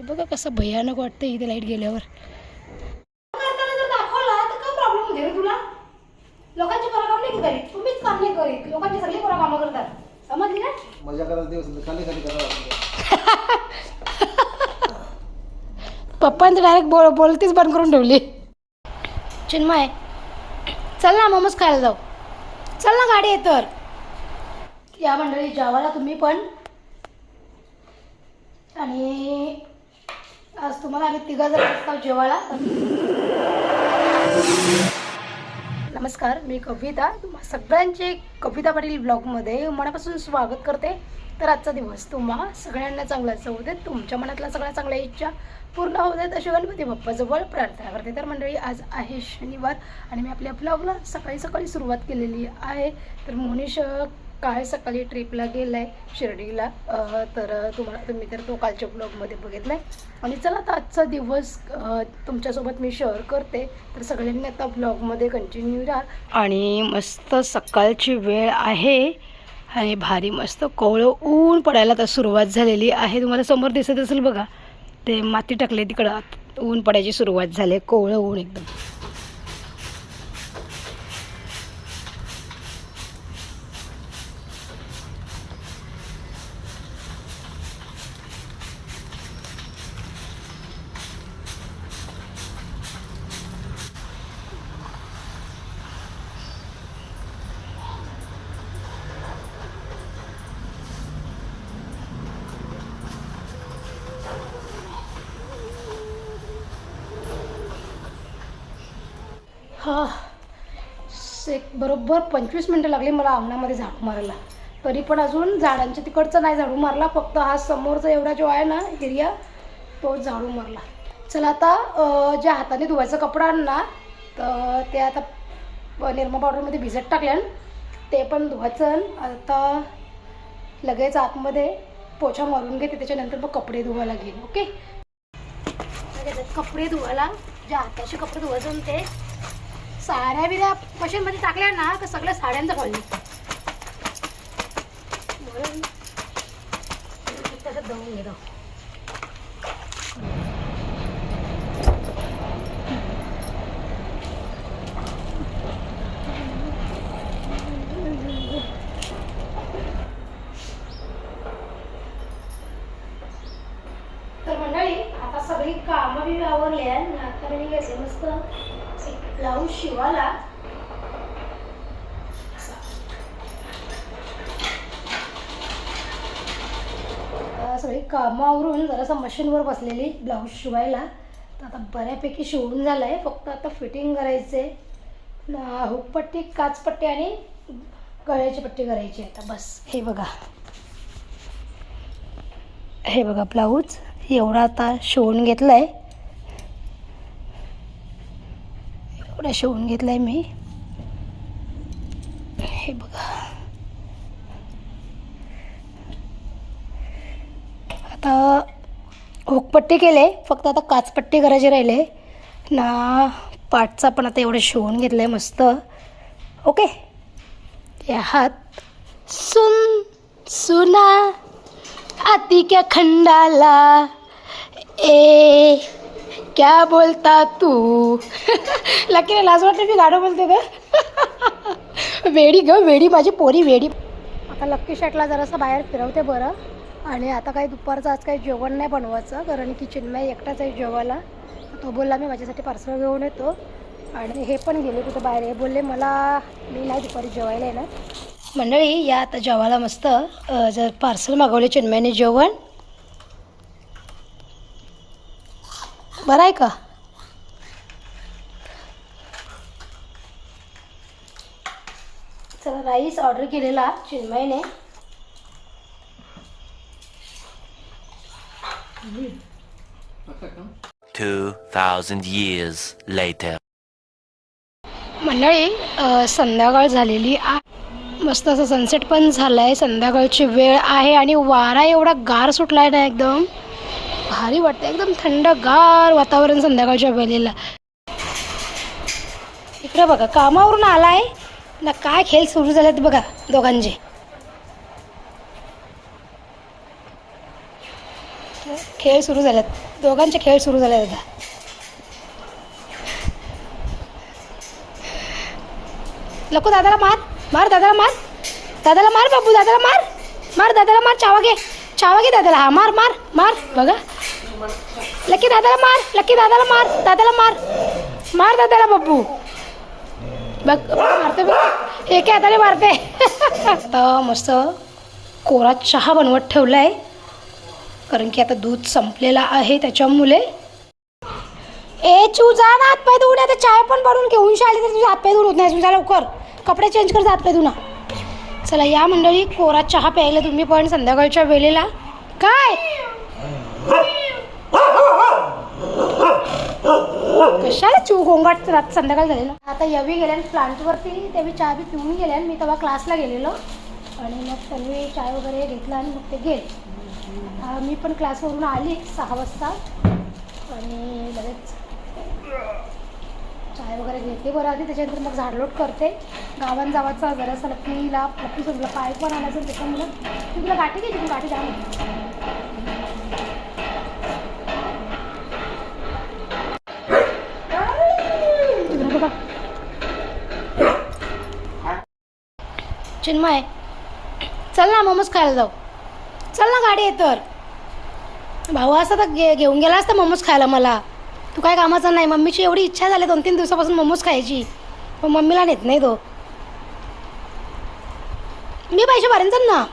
बघा कसं भयानक वाटतं इथे लाईट गेल्यावर. लोकांची पोरं काम नाही करीत, तुम्हीच काम नाही करीत, लोकांची सगळी पोरं कामं करतात. समजली ना? मजा करायला दिवस खाली खाली करावं. पप्पांचं डायरेक्ट बोलतीच बंद करून ठेवली. चिन्मय चल ना मोमोज खायला जाऊ. चल ना गाडी आहे तर. या मंडळी जेवायला तुम्ही पण. आणि आज तुम्हाला आम्ही तिघा जर असतो जेवायला. नमस्कार, मी कविता. तुम्हा सगळ्यांचे कविता पाटील ब्लॉगमध्ये मनापासून स्वागत करते. तर आजचा दिवस तुम्हा सगळ्यांना चांगला जाऊ देत, तुमच्या मनातल्या सगळ्या चांगल्या इच्छा पूर्ण होऊ देत अशी गणपती बाप्पाजवळ प्रार्थना करते. तर मंडळी आज आहे शनिवार आणि मी आपल्या ब्लॉगला सकाळी सुरुवात केलेली आहे. तर मोनिश काल सकाळी ट्रिपला गेला आहे शिर्डीला. तर तुम्ही तर तो कालच्या ब्लॉगमध्ये बघितला आहे. आणि चला आता आजचा दिवस तुमच्यासोबत मी शेअर करते. तर सगळ्यांनी आता ब्लॉगमध्ये कंटिन्यू राहा. आणि मस्त सकाळची वेळ आहे आणि भारी मस्त कोवळं ऊन पडायला तर सुरुवात झालेली आहे. तुम्हाला समोर दिसत असेल बघा, ते माती टाकले तिकडं ऊन पडायची सुरुवात झाली. कोवळं ऊन एकदम. हा एक बरोबर 25 मिनटं लागली मला अंगणामध्ये झाडू मारायला. तरी पण अजून झाडांच्या तिकडचं नाही झाडू मारला, फक्त हा समोरचा एवढा जो आहे ना एरिया तो झाडू मारला. चला आता ज्या हाताने धुवायचा कपडा ना तर ते आता निरमा पावडरमध्ये भिजत टाकल्यान ते पण धुवायचं. आता लगेच आतमध्ये पोछा मारून घेते, त्याच्यानंतर मग कपडे धुवायला घेईन. ओके, कपडे धुवायला ज्या हाताचे कपडे धुवायचं ते साड्या बिऱ्या मशीनमध्ये टाकल्या ना तर सगळ्या साड्यांचं कॉलनी म्हणून त्याच्यात धुवून घेतो. तर मंडळी आता सगळी कामं बी आवरली आहे. आता मी घेते मस्त ब्लाऊज शिवायला. सगळी कामं आवरून जरासं मशीनवर बसलेली ब्लाऊज शिवायला. तर आता बऱ्यापैकी शिवून झालं आहे, फक्त आता फिटिंग करायचे. हुकपट्टी, काचपट्टी आणि गळ्याची पट्टी करायची आता बस. हे बघा ब्लाऊज एवढा आता शिवून घेतला आहे. शिवून घेतलाय मी. हे बघा आता हुकपट्टी केले, फक्त आता काचपट्टी करायची राहिले ना. पाठचा पण आता एवढं शिवून घेतलंय मस्त. ओके, या हात सुना आती क्या खंडाला ए क्या बोलता तू. लकी लाज वाटते मी गाणं बोलते का. वेडी ग वेडी, माझी पोरी वेडी. आता लक्की शर्टला जरासं बाहेर फिरवते बरं. आणि आता काही दुपारचं आज काही जेवण नाही बनवायचं, कारण की चिन्मय एकटाच आहे जेवायला. तो बोलला मी माझ्यासाठी पार्सल घेऊन येतो. आणि हे पण गेले कुठं बाहेर. हे बोलले मी नाही दुपारी जेवायला येणार. मंडळी या आता जेवायला मस्त जर पार्सल मागवले चिन्मयने जेवण. बरं आहे का. चला राईस ऑर्डर केलेला चिन्मयने. 2000 years later. मंडळी संध्याकाळ झालेली मस्त असं सनसेट पण झाला आहे. संध्याकाळची वेळ आहे आणि वारा एवढा गार सुटला आहे ना, एकदम भारी वाटतं. एकदम थंडगार वातावरण संध्याकाळच्या वेळेला. इकडे बघा कामावरून आलाय ना, काय खेळ सुरू झालेत बघा दोघांचे. खेळ सुरू झालेत, दोघांचे खेळ सुरू झाले आता. लको दादाला मार, मार दादाला मार, दादाला मार बाबू, दादाला मार, मार दादाला मार, चावा घे दादाला. हा मार मार मार, बघा लकी दादाला मार, लकी दादाला मार, दादाला मार, मार दादाला बाबू. बघ मारते बघ, एका हाताने मारते. आता मस्त कोरा चहा बनवत ठेवला आहे, कारण की आता दूध संपलेला आहे त्याच्यामुळे. ए चू जा ना, हातपाय धुवून, आता चाय पण बनवून घेऊन शाळेत, तर तुझे हातपाय धुवून होत नाही. तुझा लवकर कपडे चेंज कर, हातपाय धुना. चला या मंडळी, कोरा चहा प्यायला तुम्ही पण संध्याकाळच्या वेळेला. काय कशाला चू गोंगाट, रात संध्याकाळ झालेलं. आता यवी गेल्या प्लांटवरती, तेव्हा चहा बी पिऊन गेल्या. मी तेव्हा क्लासला गेलेलो आणि मग त्यांनी चाय वगैरे घेतला आणि मग ते गेले. मी पण क्लासवरून आली 6 वाजता आणि लगेच चाय वगैरे घेते बरं आधी. त्याच्यानंतर मग झाडलोट करते. गावात जावाचा जरासा लक्कीला सोडला, पाय पण आणायचं त्याच्यामुळं. तू तुला गाठी घ्यायची, तू गाठी द्या. चिन्मय चल ना, मोमोज खायला जाऊ. चल ना, गाडी आहे तर. भाऊ असता तर घेऊन गेला असता मोमोज खायला मला. तू काय कामाचा नाही. मम्मीची एवढी इच्छा झाली 2-3 दिवसापासून मोमोज खायची, पण मम्मीला नेत नाही तो. मी पैसे भरेन, चल ना,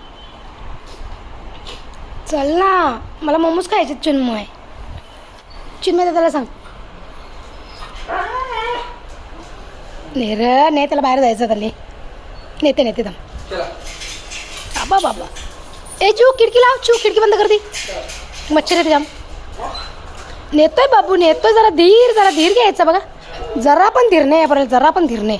चल ना, मला मोमोज खायचे. चिन्मय दादाला सांग ने त्याला बाहेर जायचं. त्याने नेते थांब. बाबा ए चू, खिडकी लाव. चू, खिडकी बंद कर दी, मच्छर येते जाम. नेतोय बाबू, नेतोय. जरा धीर घ्यायचा बघा, जरा पण धीर नाही आपल्याला, जरा पण धीर नाही.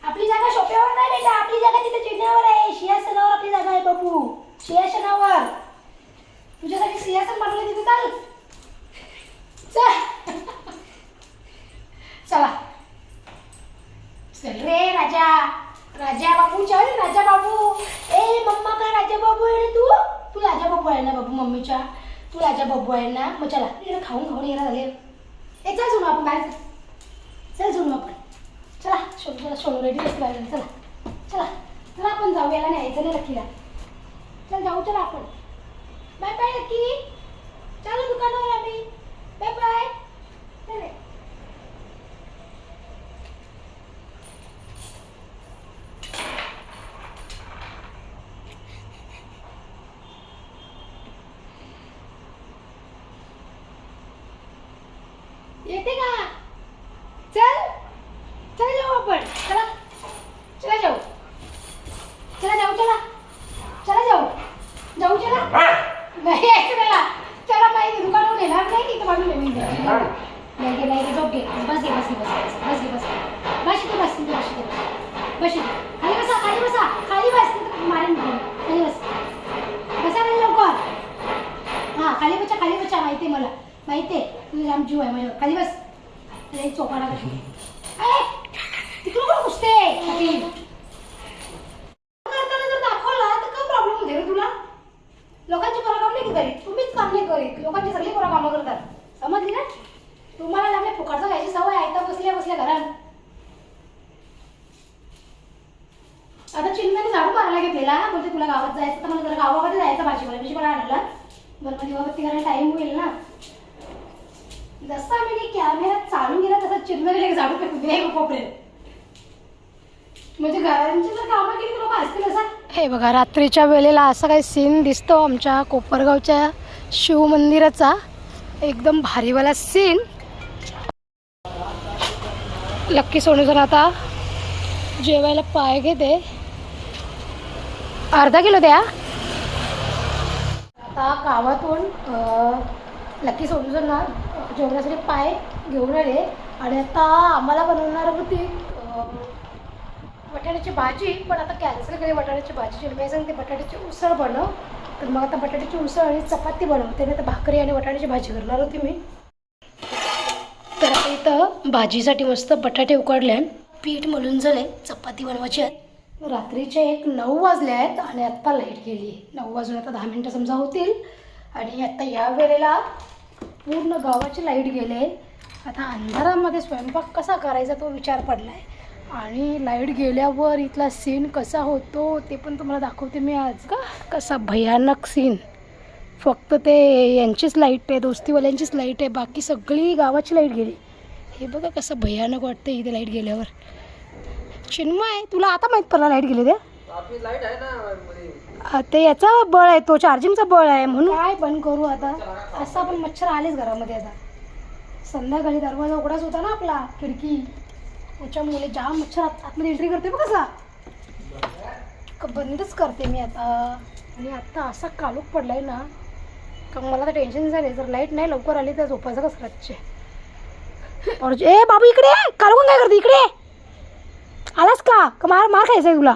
आपली जागा सोप्यावर नाही बेटा, आपली जागा तिथे चिन्हावर आहे. सिंहासनावर आपली जागा आहे बाबू, सिंहासनावर. तुझ्यासाठी सिंहासन बनवलं तिथे. चला चल रे राजा, राजा बाबू, चल राजा बाबू. ए मम्मा काय राजा बाबू आहे ना तू राजा बाबू आहे ना बाबू, मम्मीच्या तू राजा बाबू आहे ना. मग चला खाऊन येणार झाले. ए चल सोनू, आपण बाहेर चल सोनू, आपण चला. सोनू रेडी असते बाहेर. चला आपण जाऊ. याला न्यायचं नाही लक्कीला. चल जाऊ, चला आपण. बाय बाय लक्की, चला दुकानावर आम्ही. Bye bye. चल येते का? चल जाऊ आपण. चला जाऊ. नाही यायचं त्याला. चला माहिती दुकानावर नेणार नाही, तिथं बाजून नाही झोप घे. बस खाली बस मारेन. खाली बसा नाही लवकर. हां खाली बच्चा माहिती आहे मला, माहिती आहे तुझं जाम जीव आहे माझ्यावर. खाली बस. चोपाडा तिकडून पण घुसते. करताना जर दाखवला तर काय प्रॉब्लेम होते रे तुला? लोकांची पोरं काम नाही करीत, तुम्हीच काम नाही करीत. लोकांची सगळी पोरं कामं करतात, समजली ना? तुम्हाला लागले फुकटचं घ्यायची सवय आहे तर बसल्या घरात. आता चिन्मयने झाडू मारायला घेतलेला, बोलते तुला गावात जायचं तर मला जरा गावामध्ये जायचं भाजीपाला आणला. बरं मग दिवाबत्ती करायला टाईम होईल ना. जसं आम्ही कॅमेरा चालू गेला तसं चिन्मयने झाडू फेकून दिला कोपऱ्यात. म्हणजे घरांची जर कामं केली तर लोक असतील असं. हे बघा रात्रीच्या वेळेला असा काही सीन दिसतो आमच्या कोपरगावच्या शिव मंदिराचा. एकदम भारीवाला सीन. लक्की सोनूजण आता जेवायला पाय घेते. अर्धा किलो द्या. आता गावातून लक्की सोनूजण ना जेवणासाठी पाय घेऊन आले आणि आता आम्हाला बनवणार होती बटाट्याची भाजी, पण आता कॅन्सल केली बटाट्याची भाजी. चिन्मय सांगते बटाट्याची उसळ बनव, तर मग आता बटाट्याची उसळ आणि चपाती बनवते. नाही तर भाकरी आणि बटाट्याची भाजी करणार होती मी. तर आता इथं भाजीसाठी मस्त बटाटे उकडले, पीठ मळून झाले, चपाती बनवायची आहेत. रात्रीचे 9 वाजले आहेत आणि आत्ता लाईट गेली. 9 वाजून आता 10 मिनटं समजा होतील. आणि आता या वेळेला पूर्ण गावाची लाईट गेले. आता अंधारामध्ये स्वयंपाक कसा करायचा तो विचार पडला आहे. आणि लाईट गेल्यावर इथला सीन कसा होतो ते पण तुम्हाला दाखवते मी आज. का कसा भयानक सीन. फक्त ते यांचीच लाईट आहे, दोस्तीवाल्यांचीच लाईट आहे, बाकी सगळी गावाची लाईट गेली. हे बघा कसं भयानक वाटतं इथे लाईट गेल्यावर. चिन्मय तुला आता माहीत पडला लाईट गेली ते? लाईट आहे ना ते याचा बळ आहे, तो चार्जिंगचा बळ आहे म्हणून. काय बंद करू आता. असा पण मच्छर आलेच घरामध्ये. आता संध्याकाळी दरवाजा उघडाच होता ना आपला, खिडकी, त्याच्यामुळे जाम मच्छर आतमध्ये एंट्री करते बघ. कसा बंदच करते मी आता. आणि आता असा कालोख पडलाय ना का मला तर टेन्शन झाले. जर लाईट नाही लवकर आली तर झोपायचं कसं रातचे. ए बाबू इकडे कालवून काय करते? इकडे आलास का मार खायचं आहे तुला?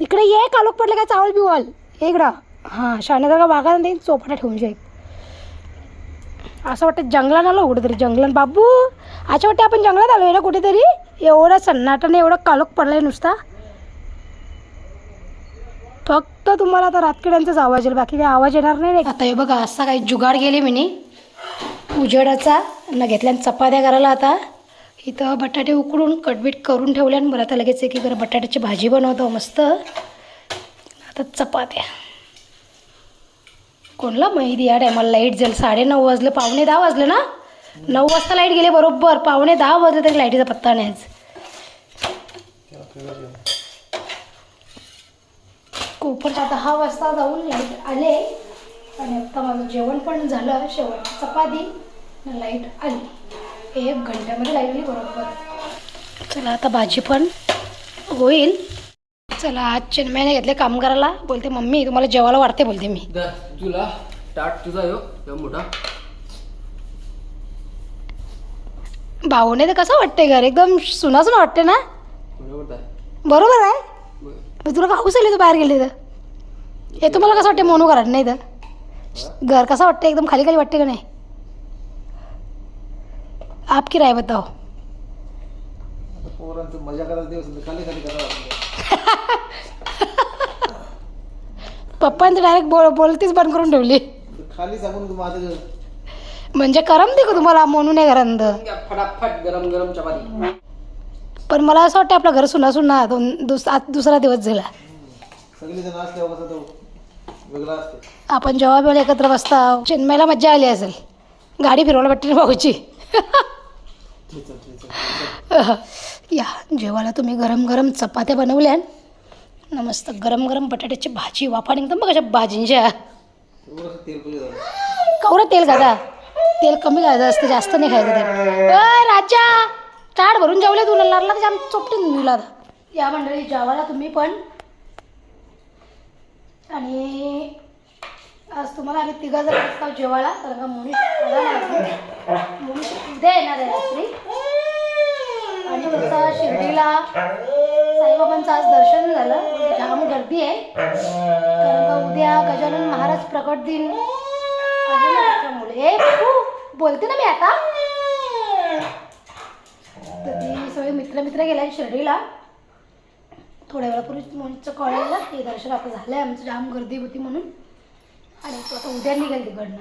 इकडे ये. कालोख पडले काय चावल बिवल इकडं. हां शाण्यासारखा वागा नाही चोपाटा ठेवून जाईल. असं वाटतं जंगलात आलो कुठेतरी. जंगलात बाबू अच्छा वाटतं आपण जंगलात आलो आहे ना कुठेतरी. एवढा सन्नाटाने एवढा कालोख पडलाय नुसता. फक्त तुम्हाला आता रातकिड्यांचाच आवाज येईल, बाकी काही आवाज येणार नाही. आता हे बघा असा काही जुगाड गेले मी उजेडाचा न घेतल्यान चपात्या करायला. आता इथं बटाटे उकडून कटबीट करून ठेवल्या आणि बरं आता लगेच की बरं बटाट्याची भाजी बनवतो मस्त. आता चपात्या कोणला माहिती या टायमाला लाईट जाईल. 9:30 वाजले, 9:45 वाजले ना. 9 वाजता लाईट गेले बरोबर. 9:45 वाजले तरी लाईटीचा पत्ता नाही आज. कोपरच्या 10 वाजता जाऊन लाईट आले. आणि आता माझं जेवण पण झालं. शेवट चपाती लाईट आली. 1 घंट्यामध्ये लाईट आली बरोबर. चला आता भाजी पण होईल. चला आज चिन्मयने घेतले काम करायला. बोलते मम्मी तुम्हाला जेवायला वाढते बोलते मी. तुला टाट तुझा यो मोठा भाऊने तर कसं वाटते घर एकदम सुनासून वाटते ना. बरोबर आहे. मग तुला काऊस आली तू बाहेर गेली तर हे तुम्हाला कसं वाटते मोनू घरात नाही तर घर कसं वाटतं एकदम खाली खाली वाटते का नाही. आप की राय बताओ. पोरांचं मजा करायचा दिवस खाली खाली करावं. पप्पांनी डायरेक्ट बोलतीच बंद करून ठेवली. खाली सांगून माझं म्हणजे करमते का तुम्हाला म्हणून नाही घरात. फटाफट गरम गरम चपाती. पण मला असं वाटतं आपलं घर सुना सुना दुसरा दिवस झाला. सगळी जण असल्यावर कसं तो वेगळा असते. आपण जेव्हा वेळ एकत्र बसता. चिन्मयला मज्जा आली असेल. गाडी फिरवायला वाटते ना भाऊची. या जेवायला तुम्ही गरम गरम चपात्या बनवल्या ना मस्त. गरम गरम बटाट्याची भाजी वाफा निघतं बघ अशा भाजींच्या. कवरं तेल खाता. तेल कमी खायचं असतं, जास्त नाही खायचं तेल. राजा ताट भरून जेवले तुला लागला तर आम चोपटीन मुला. आता या मंडळी जेवायला तुम्ही पण. आणि आज तुम्हाला आम्ही 3 जण असतो जेवायला. कारण का मनुष्य उद्या येणार आहे रात्री. आणि तसं शिर्डीला साईबाबांचं आज दर्शन झालं. जाम गर्दी आहे कारण का उद्या गजानन महाराज प्रकट दिन आहे ना त्याच्यामुळे. बोलते ना मी आता. तर ती सगळे मित्र गेल्या शिर्डीला. थोड्या वेळापूर्वी मोनीचं कळलं ते दर्शन आपलं झालं आहे आमचं. जाम गर्दी होती म्हणून. आणि तो आता उद्या निघेल तिकडनं.